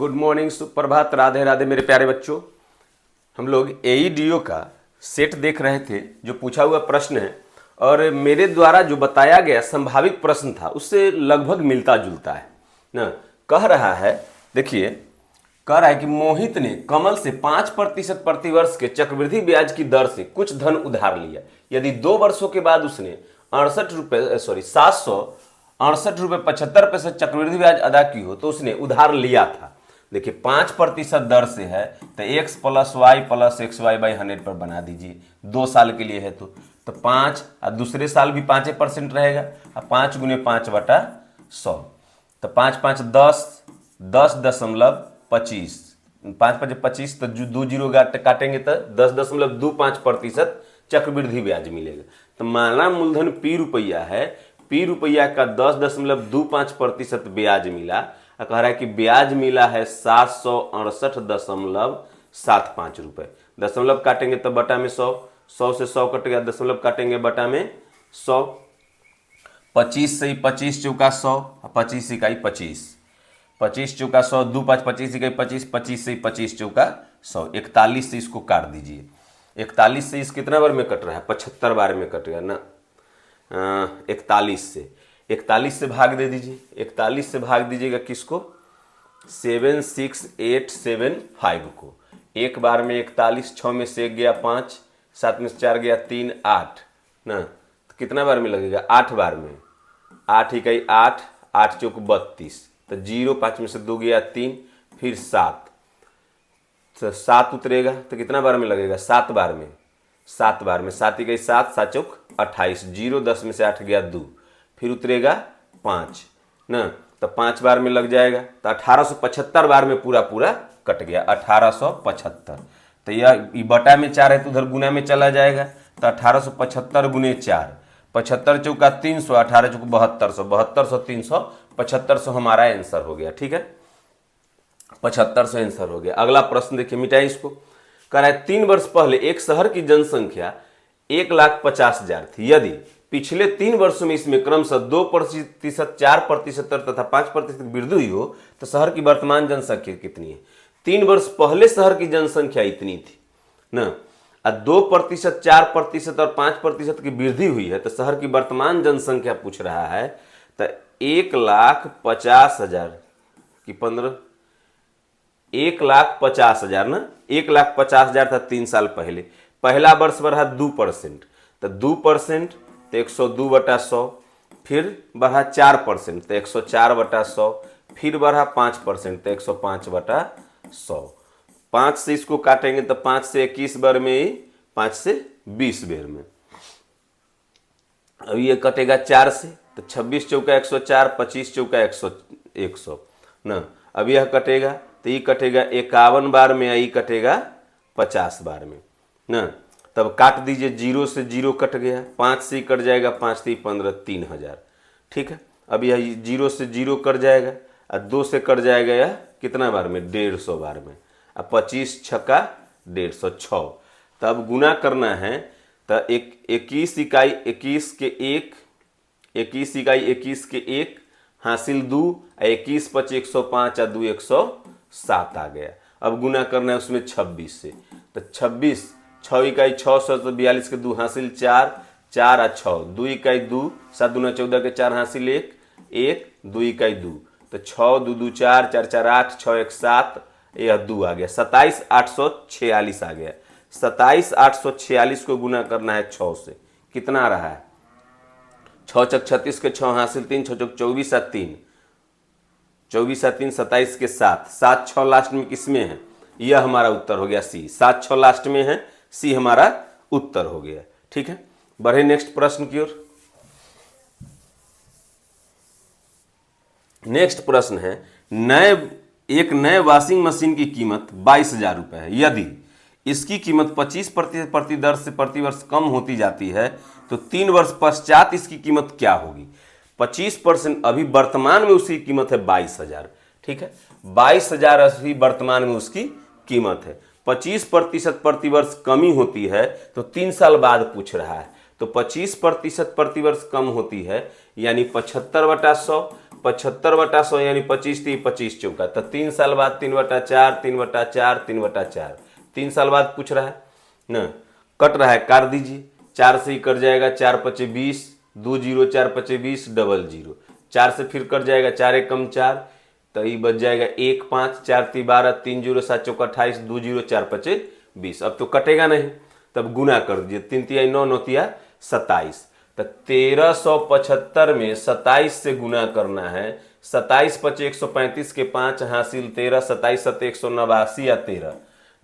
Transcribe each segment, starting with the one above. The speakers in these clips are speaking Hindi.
गुड मॉर्निंग, सुप्रभात, राधे राधे मेरे प्यारे बच्चों। हम लोग एईडीओ का सेट देख रहे थे जो पूछा हुआ प्रश्न है और मेरे द्वारा जो बताया गया संभावित प्रश्न था उससे लगभग मिलता जुलता है ना। कह रहा है, देखिए, कह रहा है कि मोहित ने कमल से 5% प्रतिवर्ष के चक्रवृद्धि ब्याज की दर से कुछ धन उधार लिया। यदि 2 वर्षों के बाद उसने 768 रुपये 75 पैसे चक्रवृद्धि ब्याज अदा की हो तो उसने उधार लिया था। देखिए 5% दर से है तो x + y + xy / 100 पर बना दीजिए। 2 साल के लिए है तो 5 और दूसरे साल भी 5% रहेगा और 5 × 5/100 तो 5 × 5 = 10, 10.25, 5 × 5 = 25 तो 2 जीरो काटेंगे तो 10.25% चक्रवृद्धि ब्याज मिलेगा। तो माना मूलधन P रुपया है, P रुपया का 10.25% ब्याज मिला। कह रहा है कि ब्याज मिला है 768.75 रुपये। दशमलव काटेंगे तो बटा में 100, 100 से 100 कट गया, दशमलव काटेंगे बटा में 100, 25 से 25 चौका 100, 25 इकाई 25, 25 चौका 100, 2 5 25 इकाई 25, 25 से 25 चौका 100, 41 से इसको काट दीजिए। 41 से इस कितना बार में कट रहा है? 75 बार में कट गया ना। 41 से भाग दे दीजिए। 41 से भाग दीजिएगा किसको? 76875 को। एक बार में 41, 6 में से 1 गया 5, 7 में से 4 गया 3, 8 ना। तो कितना बार में लगेगा? 8 बार में। 8 इकाई 8, 8 चौक 32 तो 0, 5 में से 2 गया 3, फिर 7 तो 7 उतरेगा तो कितना बार में लगेगा? 7 बार में। 7 बार में 7 इकाई 7, 7 चौक 28, 0, 10 में से 8 गया 2, फिर उतरेगा 5 ना। तो 5 बार में लग जाएगा तो 1875 बार में पूरा कट गया। 1875 तो यह बटा में 4 है तो उधर गुना में चला जाएगा तो 1875 × 4, 75 चौका 300, 18 चौक 7200, 7200 300, 7500 हमारा आंसर हो गया। ठीक है, 7500 आंसर हो गया। अगला प्रश्न देखिए, मिटाइए इसको। कह रहा है 3 वर्ष पहले एक शहर की जनसंख्या 1,50,000 थी। यदि पिछले 3 वर्षों में इसमें क्रमशः 2%, 4% तथा 5% वृद्धि हुई हो तो शहर की वर्तमान जनसंख्या कितनी है? 3 वर्ष पहले शहर की जनसंख्या इतनी थी ना, और 2%, 4% और 5% की वृद्धि हुई है तो शहर की वर्तमान जनसंख्या पूछ रहा है। तो 1,50,000 की 15, 1,50,000 ना, 1,50,000 था 3 साल पहले। पहला वर्ष बढ़ा 2%, तो 2% तो 102/100, फिर बढ़ा 4% तो 104/100, फिर बढ़ा 5% तो 105/100। 5 से इसको काटेंगे तो 5 से 21 बार में ही, 5 से 20 बार में। अब ये कटेगा 4 से तो 26 चौका 104, 25 चौका 100 ना। अब यह कटेगा तो ये कटेगा 51 बार में, ये कटेगा 50 बार में ना। तब काट दीजिए, 0 से 0 कट गया, 5 से कट जाएगा, 5 से 15, 3000। ठीक है, अब यह 0 से 0 कट जाएगा और 2 से कट जाएगा यह कितना बार में? 150 बार में। अब 25 छक्का 150, 6। तब गुना करना है तो 21 इकाई 21 के 1, 21 इकाई 21 के 1 हासिल 2, 21 × 5 = 105 और 2 × 107 आ गया। अब गुना करना है उसमें 26 से तो 26, 6 इकाई 600 तो 42 के 2 हासिल 4, 4 और 6, 2 इकाई 2, 7 दूना 14 के 4 हासिल 1, 1, 2 इकाई 2 तो 6, 2 2 4, 4 4 8, 6 1 7, यह 2 आ गया। 27,846 आ गया। 27,846 को गुना करना है 6 से, कितना आ रहा है? 6 चक 36 के 6 हासिल 3, 6 चक 24 और 3, 24 और 3 27 के 7, 7 6 लास्ट में किसमें है? यह हमारा उत्तर हो गया सी। 7 6 लास्ट में है, सी हमारा उत्तर हो गया। ठीक है, बढ़े नेक्स्ट प्रश्न की ओर। नेक्स्ट प्रश्न है, एक नए वॉशिंग मशीन की कीमत 22,000 रुपये है। यदि इसकी कीमत 25% प्रति दर से प्रतिवर्ष कम होती जाती है तो 3 वर्ष पश्चात इसकी कीमत क्या होगी? 25% अभी वर्तमान में उसकी कीमत है 22,000। ठीक है, 22,000 अभी वर्तमान में उसकी कीमत है। 25% प्रतिवर्ष कमी होती है तो 3 साल बाद पूछ रहा है। तो 25% प्रतिवर्ष कम होती है यानी 75/100, 75/100 यानी 25 3 25 चौका, तो 3 साल बाद 3/4 3/4 3/4, 3 साल बाद पूछ रहा है ना, कट रहा है, काट दीजिए, 4 से ही कट जाएगा, 4 5 20, 2 0 4 5 20 डबल 0, 4 से फिर कट जाएगा, 4 1 कम 4, तो ये बच जाएगा 1 5, 4 3 12, 3 0 7 चौका 28, 2 0 4 5 20। अब तो कटेगा नहीं, तब गुना कर दीजिए, 3 3 9 9 27, तो 1375 में 27 से गुना करना है, 27 5 135 के 5 हासिल 13, 27 7 189 या 13,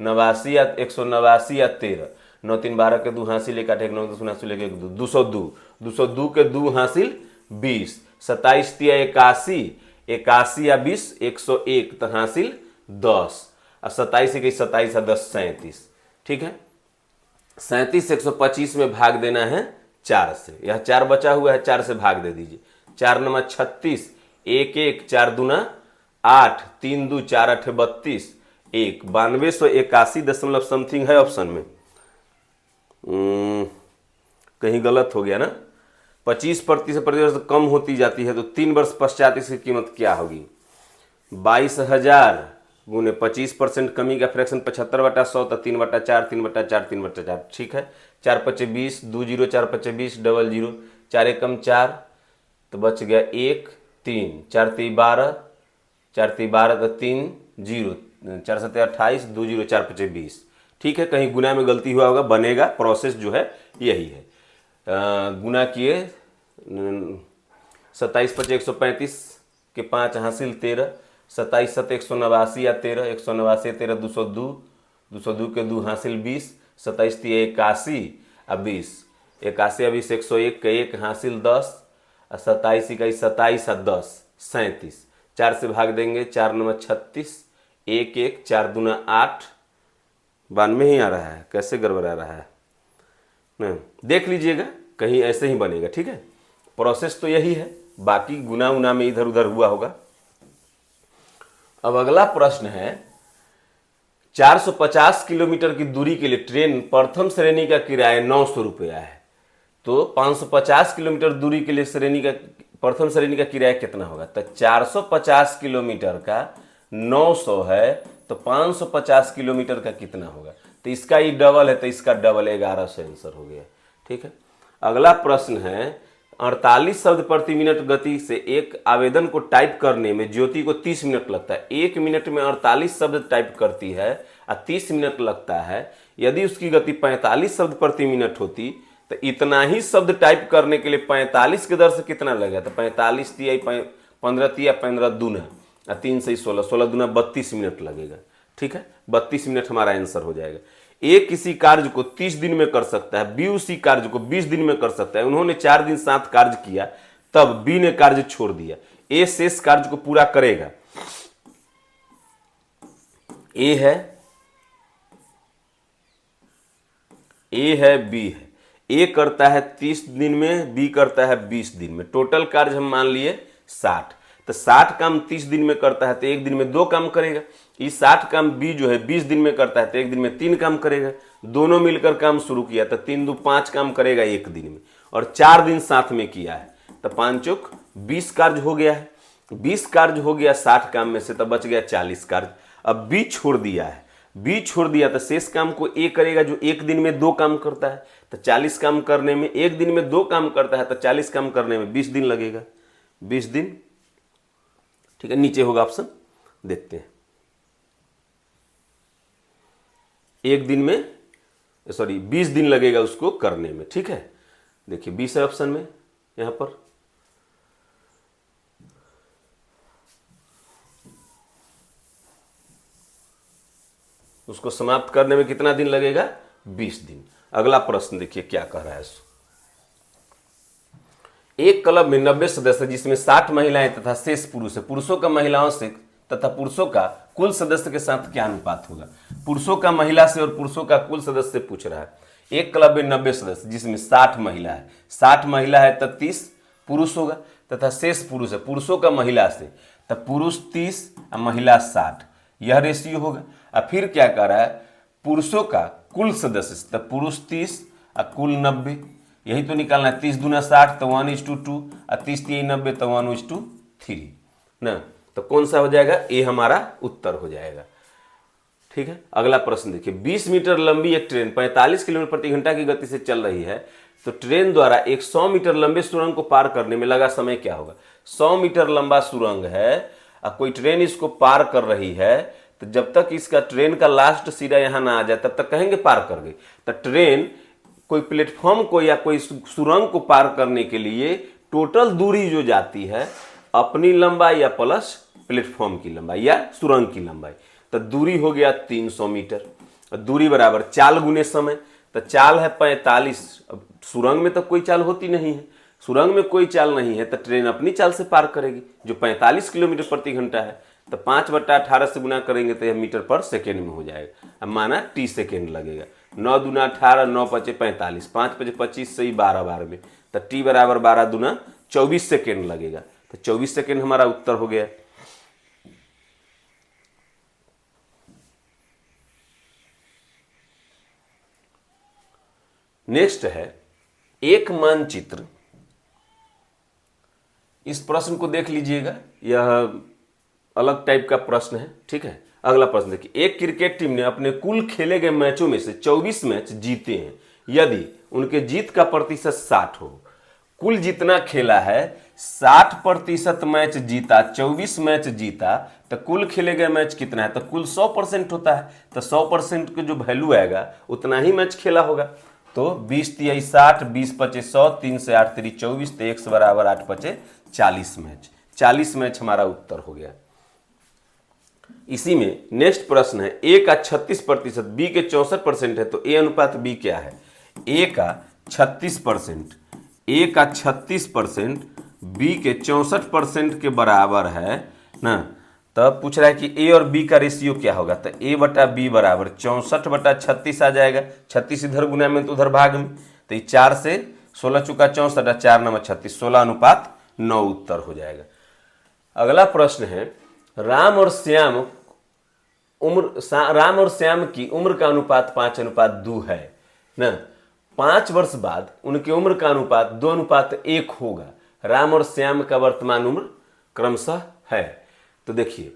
89 या 189 या 13, 9 3 12 के 2 हासिल 1 8 1 9 10 हासिल 1 2 202, 202 के 2 हासिल 20, 27 3 81, 81 या 20 101, तो हासिल 10, और 27 के 27 10 37, ठीक है। 37 125 में भाग देना है 4 से, यह 4 बचा हुआ है, 4 से भाग दे दीजिए, 4 9 36, 1 1 4 दूना 8, 3 2 4 8 32, 1 9281 दशमलव समथिंग है ऑप्शन में, कहीं गलत हो गया ना, 25% कम होती जाती है, तो 3 वर्ष पश्चात इसकी कीमत क्या होगी, 22,000 गुने 25% कमी का फ्रैक्शन 75/100, तो 3/4 3/4 3/4, ठीक है, 4 5 20, 2 0 4 5 20 डबल 0, 4 1 कम 4, तो बच गया 1 3, 4 3 12, 4 3 12 तो 3 0, 4 7 28, 2 0 4 5 20, ठीक है, कहीं गुना में गलती हुआ होगा, बनेगा, प्रोसेस जो है यही है। गुना किए 27 5 135 के 5 हासिल 13, 27 7 189 या 13, 189 13 202, 202 के 2 हासिल 20, 27 3 81 और 20, 81 या 20 101 के 1 हासिल 10, और 27 21 27 और 10 37, 4 से भाग देंगे, 4 9 36, 1 1 4 दूना 8, 92 ही आ रहा है, कैसे गड़बड़ा रहा है ना, देख लीजिएगा, कहीं ऐसे ही बनेगा, ठीक है, प्रोसेस तो यही है, बाकी गुना उना में इधर उधर हुआ होगा। अब अगला प्रश्न है, 450 किलोमीटर की दूरी के लिए ट्रेन प्रथम श्रेणी का किराया 900 रुपया है, तो 550 किलोमीटर दूरी के लिए प्रथम श्रेणी का किराया कितना होगा, तो 450 किलोमीटर का 900 है, तो 550 किलोमीटर का कितना होगा, तो इसका ही डबल है, तो इसका डबल 1100 आंसर हो गया, ठीक है। अगला प्रश्न है, 48 शब्द प्रति मिनट गति से एक आवेदन को टाइप करने में ज्योति को 30 मिनट लगता है, 1 मिनट में 48 शब्द टाइप करती है और 30 मिनट लगता है, यदि उसकी गति 45 शब्द प्रति मिनट होती तो इतना ही शब्द टाइप करने के लिए 45 के दर से कितना लगेगा, तो 45 तिया 15 तिया 15 दूना, 3 से 16, 16 दूना 32 मिनट लगेगा, ठीक है, 32 मिनट हमारा आंसर हो जाएगा। ए किसी कार्य को 30 दिन में कर सकता है, बी उसी कार्य को 20 दिन में कर सकता है, उन्होंने 4 दिन साथ कार्य किया, तब बी ने कार्य छोड़ दिया, ए शेष कार्य को पूरा करेगा। ए है बी है, ए करता है 30 दिन में, बी करता है 20 दिन में, टोटल कार्य हम मान लिए 60, तो 60 काम 30 दिन में करता है तो 1 दिन में 2 काम करेगा, इस 60 काम बी जो है 20 दिन में करता है तो 1 दिन में 3 काम करेगा, दोनों मिलकर काम शुरू किया तो 3 2 5 काम करेगा 1 दिन में, और 4 दिन साथ में किया है, तो 5 चौक 20 कार्य हो गया है, 20 कार्य हो गया 60 काम में से, तो बच गया 40 कार्य। अब बी छोड़ दिया है, बी छोड़ दिया तो शेष काम को ए करेगा जो 1 दिन में 2 काम करता है, तो 40 काम करने में 1 दिन में 2 काम करता है, तो 40 काम करने में 20 दिन लगेगा, 20 दिन, ठीक है, नीचे होगा ऑप्शन, देखते हैं, 1 दिन में 20 दिन लगेगा उसको करने में, ठीक है, देखिए 20 है ऑप्शन में, यहां पर उसको समाप्त करने में कितना दिन लगेगा, 20 दिन। अगला प्रश्न देखिए क्या कह रहा है, एक क्लब में 90 सदस्य जिसमें 60 महिलाएं तथा शेष पुरुष है, पुरुषों का महिलाओं से तथा पुरुषों का कुल सदस्य के साथ क्या अनुपात होगा, पुरुषों का महिला से और पुरुषों का कुल सदस्य से पूछ रहा है। एक क्लब में 90 सदस्य जिसमें 60 महिला है, 60 महिला है तो 30 पुरुष होगा, तथा शेष पुरुष है, पुरुषों का महिला से, तो पुरुष 30 और महिला 60, यह रेशियो होगा। और फिर क्या कर रहा है, पुरुषों का कुल सदस्य, तो पुरुष 30 और कुल 90, यही तो निकालना है, 30 दूना 60 तो 1:2, और 30 3 90 तो 1:3, 3 ना। तो कौन सा हो जाएगा, ए हमारा उत्तर हो जाएगा। ठीक है, अगला प्रश्न देखिए, 20 मीटर लंबी एक ट्रेन 45 किलोमीटर प्रति घंटा की गति से चल रही है, तो ट्रेन द्वारा एक 100 मीटर लंबे सुरंग को पार करने में लगा समय क्या होगा। 100 मीटर लंबा सुरंग है, अब कोई ट्रेन इसको पार कर रही है, तो जब तक इसका ट्रेन का लास्ट सिरा यहां ना आ जाए तब तक कहेंगे पार कर गई। तो ट्रेन कोई प्लेटफॉर्म को या कोई सुरंग को पार करने के लिए टोटल दूरी जो जाती है, अपनी लंबाई या प्लस प्लेटफॉर्म की लंबाई या सुरंग की लंबाई, तो दूरी हो गया 300 मीटर। दूरी बराबर चाल गुने समय, तो चाल है 45। अब सुरंग में तो कोई चाल होती नहीं है, सुरंग में कोई चाल नहीं है, तो ट्रेन अपनी चाल से पार करेगी जो 45 किलोमीटर प्रति घंटा है। तो 5/18 से गुना करेंगे तो यह मीटर पर सेकेंड में हो जाएगा। अब माना टी सेकेंड लगेगा, 9 दूना 18, 9 पचे 45, 5 पचे 25 से ही 12 बार में, तो टी बराबर 12 दूना 24 सेकेंड लगेगा। तो 24 सेकेंड हमारा उत्तर हो गया। नेक्स्ट है एक मानचित्र। इस प्रश्न को देख लीजिएगा, यह अलग टाइप का प्रश्न है। ठीक है, अगला प्रश्न देखिए, एक क्रिकेट टीम ने अपने कुल खेले गए मैचों में से 24 मैच जीते हैं, यदि उनके जीत का प्रतिशत 60 हो। कुल जितना खेला है 60% मैच जीता, 24 मैच जीता, तो कुल खेले गए मैच कितना है, तो कुल 100% होता है। तो 100% का जो वैल्यू आएगा उतना ही मैच खेला होगा। तो 20 तिहाई 60, 20 पचे 100, 3 से 8 तिरी 24, तो x बराबर 8 पचे 40 मैच। 40 मैच हमारा उत्तर हो गया। इसी में नेक्स्ट प्रश्न है, a का 36%, b के 64% है, तो a अनुपात b क्या है। a का 36%, a का 36% b के 64% के बराबर है ना। तब पूछ रहा है कि a और b का रेशियो क्या होगा, तो a बटा b बराबर 64/36 आ जाएगा। 36 इधर गुना में तो उधर भाग में, तो ये 4 से 16 चुका 64, 4 9 36, 16:9 उत्तर हो जाएगा। अगला प्रश्न है, राम और श्याम की उम्र का अनुपात 5:2 है ना। 5 वर्ष बाद उनकी उम्र का अनुपात 2:1 होगा। राम और श्याम का वर्तमान उम्र क्रमशः है। तो देखिए,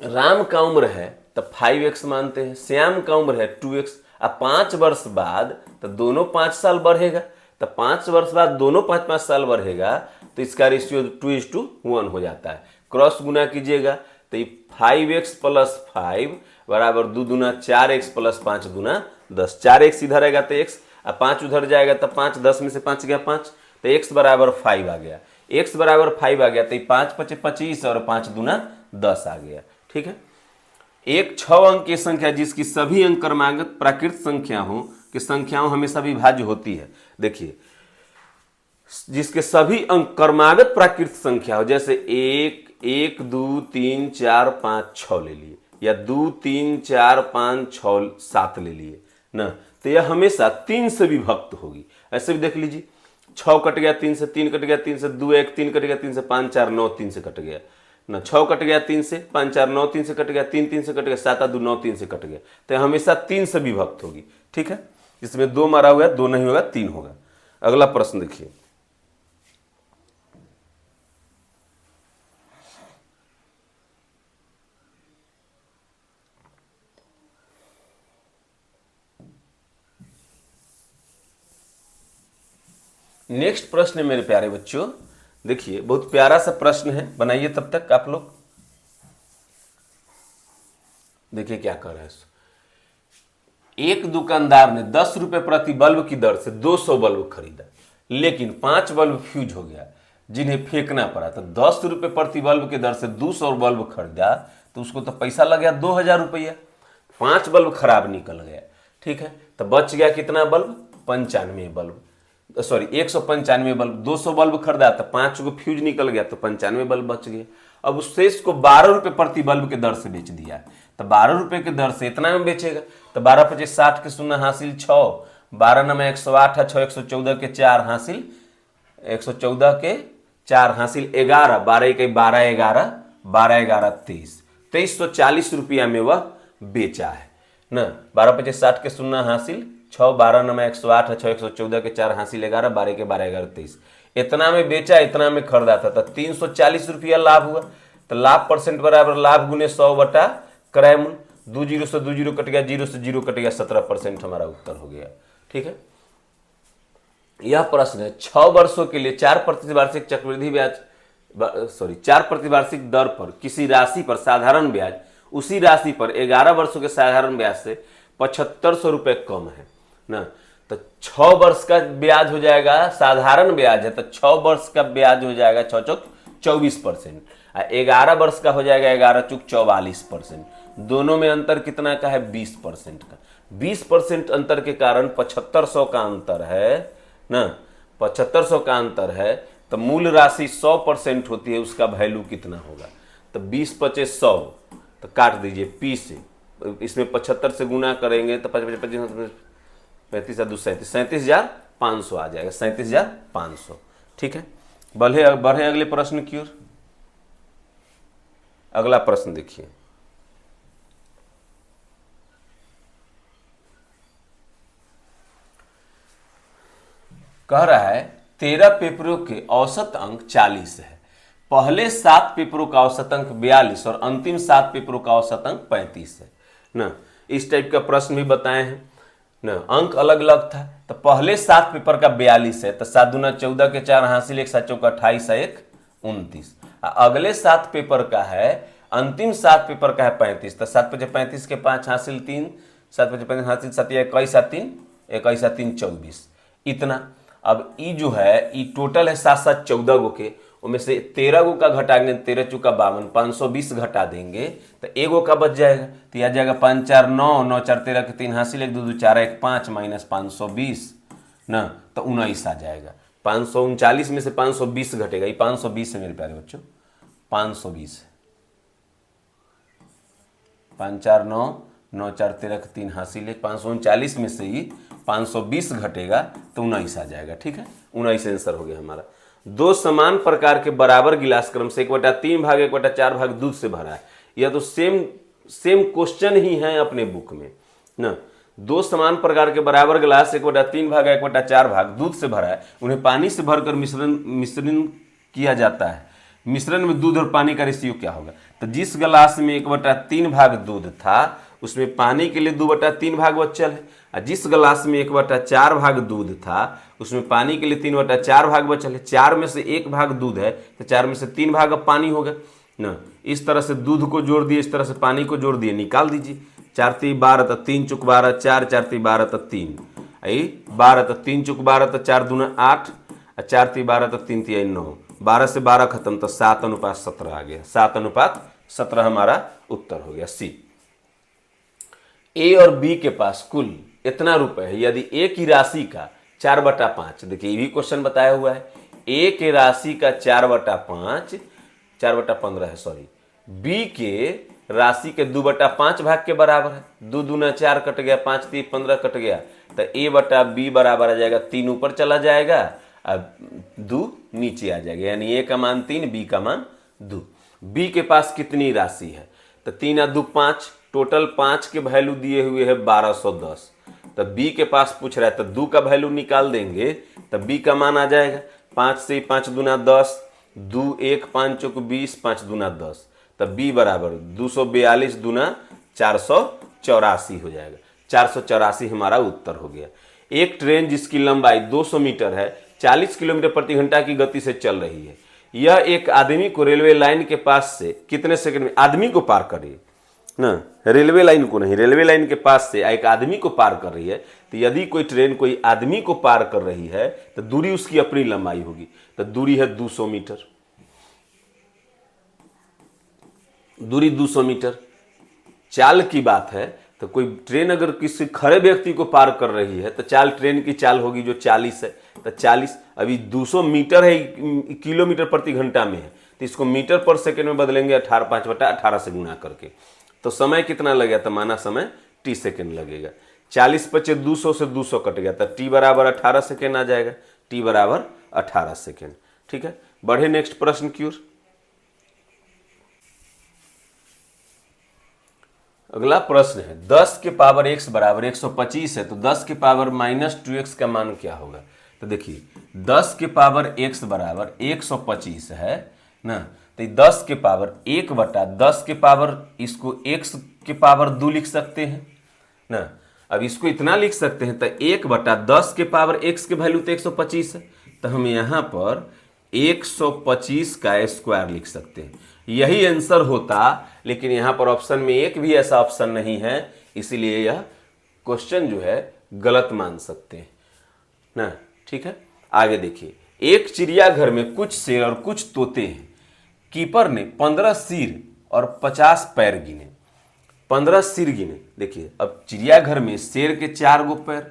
राम का उम्र है तो 5x मानते हैं, श्याम का उम्र है 2x। अब 5 वर्ष बाद तो दोनों 5 साल बढ़ेगा, तो 5 वर्ष बाद दोनों 5-5 साल बढ़ेगा, तो इसका रेशियो 2:1 हो जाता है। क्रॉस गुना कीजिएगा तो 5x + 5 बराबर 2 दूना 4x + 5 दूना 10। 4x इधर आएगा तो x, अब 5 उधर जाएगा तो 5, 10 में से 5 गया 5, तो x बराबर 5 आ गया। x बराबर 5 आ गया तो 5 पचे 25 और 5 दूना 10 आ गया। ठीक है, एक 6 अंक की संख्या जिसकी सभी अंक क्रमागत प्राकृत संख्या हो कि संख्याओं हमेशा विभाज्य होती है। देखिए, जिसके सभी अंक क्रमागत प्राकृत संख्या हो, जैसे 1, 1, 2, 3, 4, 5, 6 ले लिए, या 2, 3, 4, 5, 6, 7 ले लिए ना, तो यह हमेशा 3 से विभक्त होगी। ऐसे भी देख लीजिए, 6 कट गया 3 से, 3 कट गया 3 से, 2 1 3 कट गया 3 से, 5 4 9 3 से कट गया ना, 6 कट गया 3 से, 5 4 9 3 से कट गया, 3 3 से कट गया, 7 2 9 3 से कट गया, तो यह हमेशा 3 से विभक्त होगी। ठीक है, इसमें 2 मारा हुआ है, 2 नहीं होगा, 3 होगा। अगला प्रश्न देखिए, नेक्स्ट प्रश्न है मेरे प्यारे बच्चों। देखिए, बहुत प्यारा सा प्रश्न है, बनाइए तब तक आप लोग। देखिए क्या कर रहा है। एक दुकानदार ने 10 रुपए प्रति बल्ब की दर से 200 बल्ब खरीदा, लेकिन 5 बल्ब फ्यूज हो गया जिन्हें फेंकना पड़ा। तो 10 रुपए प्रति बल्ब की दर से 200 बल्ब खरीदा, तो उसको तो पैसा लग गया 2000 रुपया। 5 बल्ब खराब निकल गया। ठीक है, तो बच गया कितना bulb, 95 bulb, sorry 195 bulb. 200 bulb खरीदा तो 5 को फ्यूज निकल गया, तो 95 बल्ब बच गए। अब उस शेष को 12 रुपए प्रति बल्ब के दर से बेच दिया, तो 12 रुपए के दर से इतना में बेचेगा, तो 12 पचे 60 के 0 हासिल 6, 12 9 108 है 6, 114 के 4 हासिल 114 के 4 हासिल 11, 12 के 12 11, 12 11 23, 2340 रुपया में वह बेचा है ना। 12 पचे 60 के 0 हासिल 6, 12 9 108 है 6, 114 के 4 हासिल 11, 12 के 12 11 23, इतना में बेचा, इतना में खरीदा था, तो 340 रुपया लाभ हुआ। तो लाभ परसेंट बराबर लाभ गुने 100 बटा क्रय मूल्य, 2 जीरो से 2 जीरो कट गया, 0 से 0 कट गया, 17% हमारा उत्तर हो गया। ठीक है, यह प्रश्न है 6 वर्षों के लिए 4 प्रतिवार्षिक चक्रवृद्धि ब्याज 4 प्रतिवार्षिक दर पर किसी राशि पर साधारण ब्याज उसी राशि पर 11 वर्षों के साधारण ब्याज से 7500 रुपये कम है ना। तो 6 वर्ष का ब्याज हो जाएगा, साधारण ब्याज है तो 6 वर्ष का ब्याज हो जाएगा 6 चौक 24%, 11 वर्ष का हो जाएगा 11 चौक 44%। दोनों में अंतर कितना का है? 20% का। 20% अंतर के कारण 7500 का अंतर है ना, 7500 का अंतर है। तो मूल राशि 100% होती है, उसका वैल्यू कितना होगा? तो 20 पचे 100, तो काट दीजिए पी से, इसमें 75 से गुना करेंगे तो 55 35 37,500 आ जाएगा, 37,500। ठीक है, बढ़े अगले प्रश्न की ओर। अगला प्रश्न देखिए, कह रहा है 13 पेपरों के औसत अंक 40 है, पहले 7 पेपरों का औसत अंक 42 और अंतिम 7 पेपरों का औसत अंक 35 है ना। इस टाइप का प्रश्न भी बताए हैं ना, अंक अलग अलग था। तो पहले 7 पेपर का 42 है, तो 7 दूना 14 के 4 हासिल 1 7 चौका 28 1 29। अगले 7 पेपर का है, अंतिम 7 पेपर का है 35, तो 7 पचे 35 के 5 हासिल 3, 7 पचे 35 हासिल 7 21 3 21 3 24 इतना। अब ई जो है ई टोटल है 7 7 14 गो के, उनमें से 13 गो का घटाएंगे, 13 चौका 52, 520 घटा देंगे तो एगो का बच जाएगा। तो यह जाएगा 5 4 9 9 4 13 के 3 हासिल 1 2 2 4 1 5 माइनस 520 ना, तो 19 आ जाएगा। 539 में से 520 घटेगा, ये 520 है मेरे प्यारे बच्चों, 520 है। 5 4 9 9 4 13 के 3 हासिल 1, 539 में से ही 520 घटेगा तो 19 आ जाएगा। ठीक है, 19 आंसर हो गया हमारा। दो समान प्रकार के बराबर गिलास क्रम से 1/3 भाग 1/4 भाग दूध से भरा है। यह तो सेम क्वेश्चन ही है अपने बुक में ना। दो समान प्रकार के बराबर गिलास 1/3 भाग 1/4 भाग दूध से भरा है, उन्हें पानी से भरकर मिश्रण किया जाता है। मिश्रण में दूध और पानी का रेशियो क्या होगा? तो जिस गिलास में 1/3 भाग दूध था उसमें पानी के लिए 2/3 भाग बचल है, और जिस गिलास में 1/4 भाग दूध था उसमें पानी के लिए 3/4 भाग बचल है। 4 में से 1 भाग दूध है तो 4 में से 3 भाग अब पानी होगा ना। इस तरह से दूध को जोड़ दिए, इस तरह से पानी को जोड़ दिए, निकाल दीजिए। 4 3 12 तो 3 चुक 12 4 4 3 12 तो 3 12 तो 3 चुक 12 तो 4 दूना 8 और 4 3 12 तो 3 3 9, 12 से 12 खत्म तो 7:17 आ गया। 7:17 हमारा उत्तर हो गया सी। ए और बी के पास कुल इतना रुपए है, यदि ए की राशि का 4/5, देखिए ये भी क्वेश्चन बताया हुआ है, ए के राशि का 4/5 4/15 है सॉरी, बी के राशि के 2/5 भाग के बराबर है। 2 दूना 4 कट गया, 5 3 15 कट गया, तो ए बटा बी बराबर आ जाएगा 3 ऊपर चला जाएगा अब 2 नीचे आ जाएगा, यानी ए का मान 3 बी का मान 2। बी के पास कितनी राशि है? तो 3 और 2 5, टोटल 5 के वैल्यू दिए हुए है 1210। तो बी के पास पूछ रहा है तो 2 का वैल्यू निकाल देंगे तो बी का मान आ जाएगा 5 से 5 दूना 10, 2 1 5 चौक 20, 5 दूना 10, तो बी बराबर 242 दूना 484 हो जाएगा। 484 हमारा उत्तर हो गया। एक ट्रेन जिसकी लंबाई 200 मीटर है 40 किलोमीटर प्रति घंटा की गति से चल रही है, यह एक आदमी को रेलवे लाइन के पास से कितने सेकंड में आदमी को पार कर रही है ना, रेलवे लाइन को नहीं, रेलवे लाइन के पास से एक आदमी को पार कर रही है। तो यदि कोई ट्रेन कोई आदमी को पार कर रही है तो दूरी उसकी अपनी लंबाई होगी, तो दूरी है 200 मीटर, दूरी 200 मीटर। चाल की बात है तो कोई ट्रेन अगर किसी खड़े व्यक्ति को पार कर रही है तो चाल ट्रेन की चाल होगी जो 40 है, तो 40 अभी 200 मीटर है, किलोमीटर प्रति घंटा में है, तो इसको मीटर पर सेकंड में बदलेंगे 5/18 से गुना करके, तो समय कितना लगेगा? तो माना समय t सेकेंड लगेगा। 40 पचे 200 से 200 कट गया, तो t बराबर 18 सेकेंड आ जाएगा, t बराबर 18 सेकेंड। ठीक है, बढ़े नेक्स्ट प्रश्न की ओर। अगला प्रश्न है 10 के पावर x बराबर 125 है, तो 10 के पावर -2x का मान क्या होगा? तो देखिए 10 के पावर x बराबर 125 है ना, तो 10 के पावर 1 बटा 10 के पावर, इसको x के पावर 2 लिख सकते हैं ना। अब इसको इतना लिख सकते हैं, तो 1 बटा 10 के पावर x के वैल्यू तो 125 है, तो हम यहाँ पर 125 का स्क्वायर लिख सकते हैं। यही आंसर होता, लेकिन यहाँ पर ऑप्शन में एक भी ऐसा ऑप्शन नहीं है, इसीलिए यह क्वेश्चन जो है गलत मान सकते हैं ना। ठीक है, आगे देखिए, एक चिड़ियाघर में कुछ शेर और कुछ तोते हैं। कीपर ने 15 सिर और 50 पैर गिने। 15 सिर गिने। देखिए, अब चिड़ियाघर में शेर के 4 गो पैर,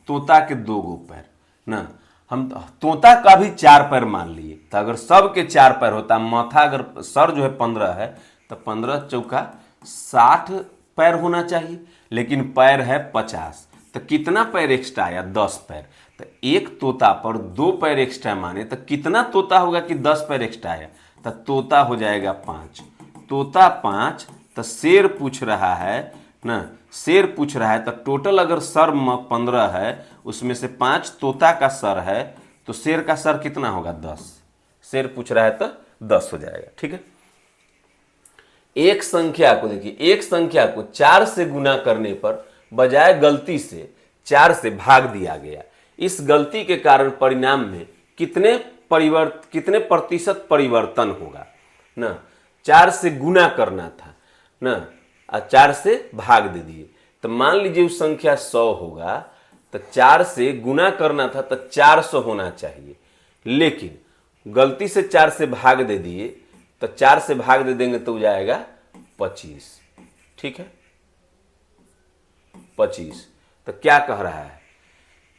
तोता के 2 गो पैर ना, हम तोता का भी 4 पैर मान लिए, तो अगर सब के 4 पैर होता, माथा अगर सर जो है 15 है, तो 15 चौका 60 पैर होना चाहिए, लेकिन पैर है 50, तो कितना पैर एक्स्ट्रा आया? 10 पैर। तो एक तोता पर 2 पैर एक्स्ट्रा माने तो कितना तोता होगा कि 10 पैर एक्स्ट्रा आया? तो तोता हो जाएगा 5। तोता 5, तो शेर पूछ रहा है ना, शेर पूछ रहा है, तो टोटल अगर सर 15 है, उसमें से 5 तोता का सर है, तो शेर का सर कितना होगा? 10। शेर पूछ रहा है तो 10 हो जाएगा। ठीक है, एक संख्या को देखिए, एक संख्या को 4 से गुना करने पर बजाय गलती से 4 से भाग दिया गया। इस गलती के कारण परिणाम में कितने प्रतिशत परिवर्तन होगा ना। 4 से गुना करना था ना, 4 से भाग दे दिए, तो मान लीजिए उस संख्या 100 होगा, तो 4 से गुना करना था तो 400 होना चाहिए, लेकिन गलती से 4 से भाग दे दिए, तो 4 से भाग दे देंगे तो हो जाएगा 25। ठीक है, 25। तो क्या कह रहा है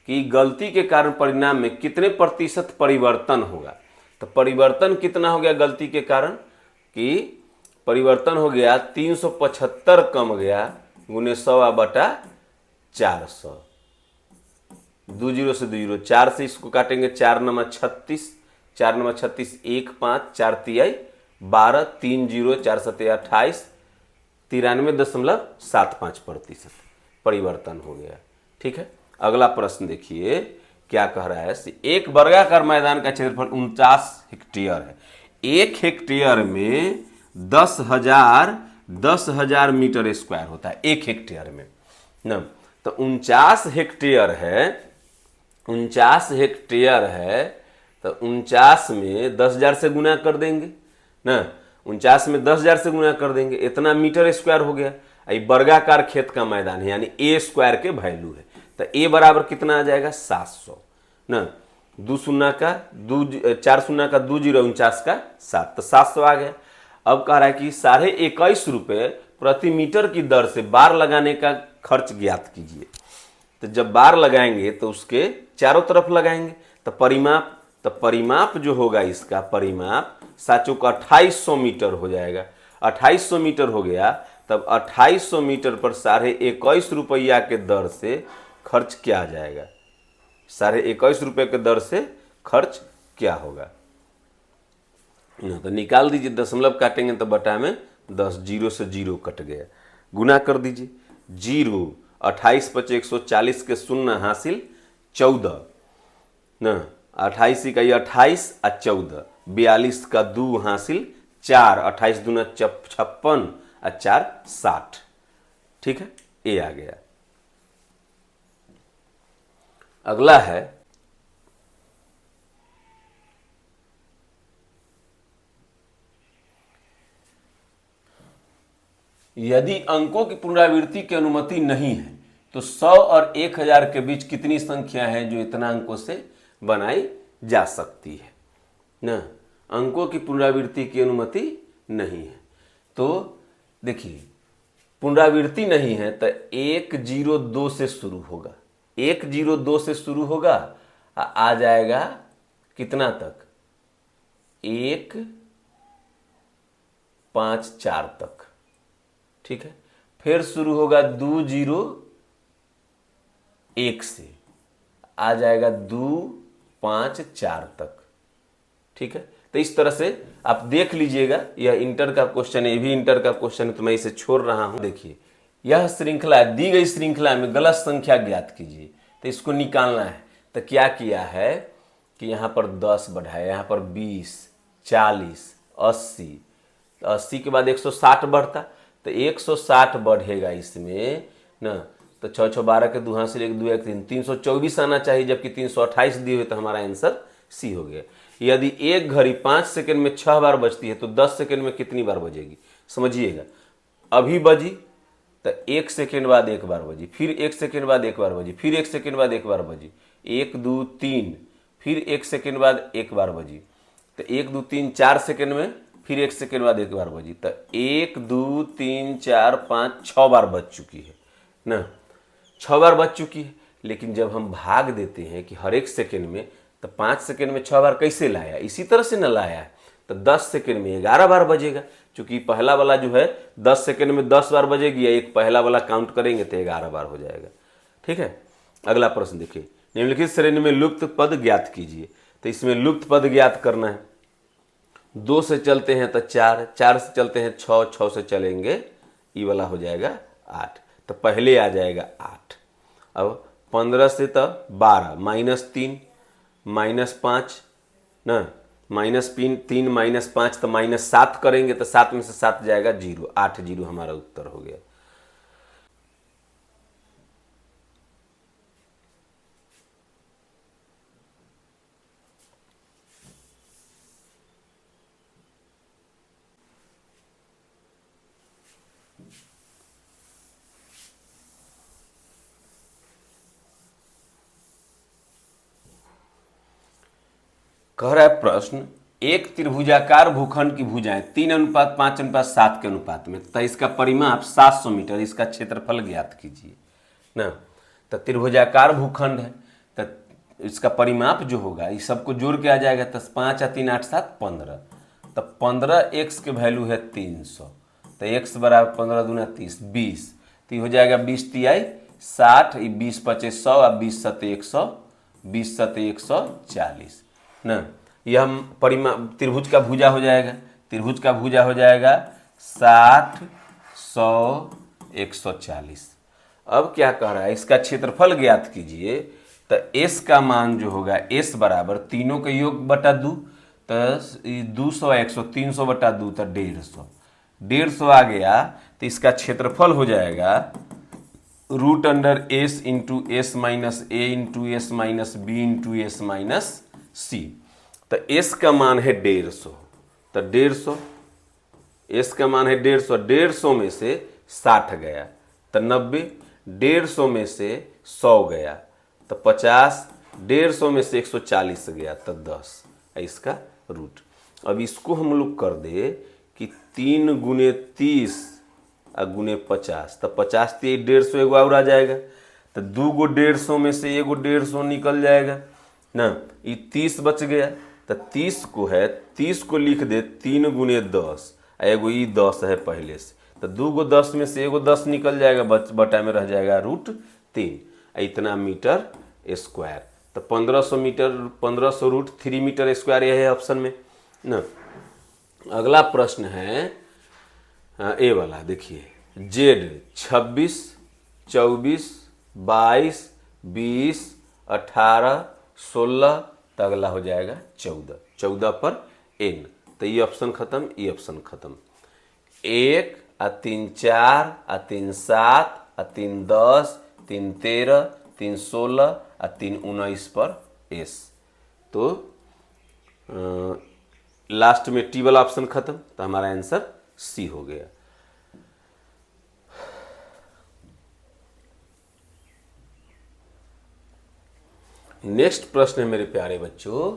कि गलती के कारण परिणाम में कितने प्रतिशत परिवर्तन होगा? तो परिवर्तन कितना हो गया गलती के कारण? कि परिवर्तन हो गया 375 कम गया गुने 100 बटा 400। 2 जीरो से 2 जीरो, 4 से इसको काटेंगे, 4 नंबर 36, 4 नंबर 36, 1 5, 4 तिहाई 12, 3 जीरो, 4 सत्ते 28, 93.75% परिवर्तन हो गया। ठीक है, अगला प्रश्न देखिए क्या कह रहा है। एक वर्गाकार मैदान का क्षेत्रफल 49 हेक्टेयर है। 1 हेक्टेयर में 10,000 मीटर स्क्वायर होता है 1 हेक्टेयर में ना। तो 49 हेक्टेयर है, 49 हेक्टेयर है, तो 49 में 10,000 से गुना कर देंगे ना, 49 में 10,000 से गुना कर देंगे, इतना मीटर स्क्वायर हो गया। ये वर्गाकार खेत का मैदान है, यानी ए स्क्वायर के वैल्यू है, तो ए बराबर कितना आ जाएगा? 700 ना। 2 शून्य का 2, 4 शून्य का 2 जीरो, 49 का 7, तो 700 आ गया। अब कह रहा है कि 21.5 रुपये प्रति मीटर की दर से बार लगाने का खर्च ज्ञात कीजिए। तो जब बार लगाएंगे तो उसके चारों तरफ लगाएंगे, तो परिमाप जो होगा, इसका परिमाप 7 चौका 2800 मीटर हो जाएगा। 2800 मीटर हो गया, तब 2800 मीटर पर 21.5 रुपया के दर से खर्च क्या आ जाएगा? 21.5 रुपये के दर से खर्च क्या होगा? तो निकाल दीजिए, दशमलव काटेंगे तो बटा में 10, जीरो से जीरो कट गया, गुना कर दीजिए। 0, 28 पचे 140 के 0 हासिल 14 ना, 28 का 28 और 14, 42 का 2 हासिल 4, 28 दूना 56 और 4 60। ठीक है, ए आ गया। अगला है यदि अंकों की पुनरावृत्ति की अनुमति नहीं है तो 100 और 1000 के बीच कितनी संख्या है जो इतना अंकों से बनाई जा सकती है ना। अंकों की पुनरावृत्ति की अनुमति नहीं है, तो देखिए पुनरावृत्ति नहीं है तो 102 से शुरू होगा, 102 से शुरू होगा, आ जाएगा कितना तक? 154 तक। ठीक है, फिर शुरू होगा 201 से, आ जाएगा 254 तक। ठीक है, तो इस तरह से आप देख लीजिएगा, यह इंटर का क्वेश्चन है, ये भी इंटर का क्वेश्चन है, तो मैं इसे छोड़ रहा हूं। देखिए यह श्रृंखला, दी गई श्रृंखला में गलत संख्या ज्ञात कीजिए, तो इसको निकालना है। तो क्या किया है कि यहाँ पर 10 बढ़ाया, यहाँ पर 20, 40, 80, तो 80 के बाद 160 बढ़ता, तो 160 बढ़ेगा इसमें ना, तो 6 6 12 के 2 हाथ से लेकर 2 1 3 324 आना चाहिए, जबकि 328 दिए हुए, तो हमारा आंसर सी हो गया। यदि एक घड़ी 5 सेकंड में 6 बार बजती है तो 10 सेकंड में कितनी बार बजेगी, समझिएगा। अभी बजी तो 1 सेकंड बाद एक बार बजी, फिर 1 सेकंड बाद एक बार बजी, फिर 1 सेकंड बाद एक बार बजी, 1 2 3, फिर 1 सेकंड बाद एक बार बजी, तो 1 2 3 4 सेकंड में फिर 1 सेकंड बाद एक बार बजी, तो 1 2 3 4 5 6 बार बज चुकी है ना, 6 बार बज चुकी है। लेकिन जब हम भाग देते हैं कि हर एक सेकंड में, तो 5 सेकंड में 6 बार कैसे लाया, इसी तरह से न लाया है, तो 10 सेकंड में 11 बार बजेगा। चूंकि पहला वाला जो है 10 सेकंड में 10 बार बजेगी, या एक पहला वाला काउंट करेंगे तो 11 बार हो जाएगा। ठीक है, अगला प्रश्न देखिए, निम्नलिखित श्रेणी में लुप्त पद ज्ञात कीजिए। तो इसमें लुप्त पद ज्ञात करना है। 2 से चलते हैं तो 4, 4 से चलते हैं 6, 6 से चलेंगे ये वाला हो जाएगा 8, तो पहले आ जाएगा 8। अब 15 से तो 12, -3, -5 ना, -3 -5 तो -7 करेंगे, तो 7 में से 7 जाएगा 0, 8 0 हमारा उत्तर हो गया। कह रहा है प्रश्न, एक त्रिभुजाकार भूखंड की भुजाएं 3:5:7 के अनुपात में, तो इसका परिमाप 700 मीटर, इसका क्षेत्रफल ज्ञात कीजिए ना। तो त्रिभुजाकार भूखंड है, तो इसका परिमाप जो होगा इस सबको जोड़ के आ जाएगा, तो 5 या 3 8 7 15, तो 15x के वैल्यू है 300, तो x बराबर 15 दूना 30 20, तो हो जाएगा 20 तिहाई 60, 20 पचे 100 और 20 सते 100, 20 सते 140 ना। यह हम परिमाप त्रिभुज का भुजा हो जाएगा, त्रिभुज का भुजा हो जाएगा 60 100 140। अब क्या कह रहा है, इसका क्षेत्रफल ज्ञात कीजिए। तो s का मान जो होगा s बराबर तीनों का योग बटा 2, तो 200 100 300 बटा 2, तो 150, 150 आ गया, तो इसका क्षेत्रफल हो जाएगा √s into s minus a into s minus b into s minus c। तो s का मान है 150, तो 150, s का मान है 150, 150 में से 60 गया तो 90, 150 में से 100 गया तो 50, 150 में से 140 गया तो 10, इसका रूट। अब इसको हम लोग कर दे कि 3 गुने 30 और गुने 50, तो 50 3 150 एगो और आ जाएगा, तो 2 गो 150 में से एगो 150 निकल जाएगा ना, ये 30 बच गया, तो 30 को है, 30 को लिख दे 3 गुने 10, एगो ये 10 है पहले से, तो 2 गो 10 में से एगो 10 निकल जाएगा, बटा में रह जाएगा √3, इतना मीटर स्क्वायर। तो 1500 मीटर, 1500 √3 मीटर स्क्वायर यह है ऑप्शन में ना। अगला प्रश्न है ए वाला, देखिए जेड 26 24 22 20 18 16, तो अगला हो जाएगा 14, 14 पर n, तो ये ऑप्शन खत्म, ये ऑप्शन खत्म। 1 आ 3 4 आ 3 7 आ 3 10 3 13 3 16 आ 3 19 पर s, तो लास्ट में टी वाला ऑप्शन खत्म, तो हमारा आंसर सी हो गया। नेक्स्ट प्रश्न है मेरे प्यारे बच्चों,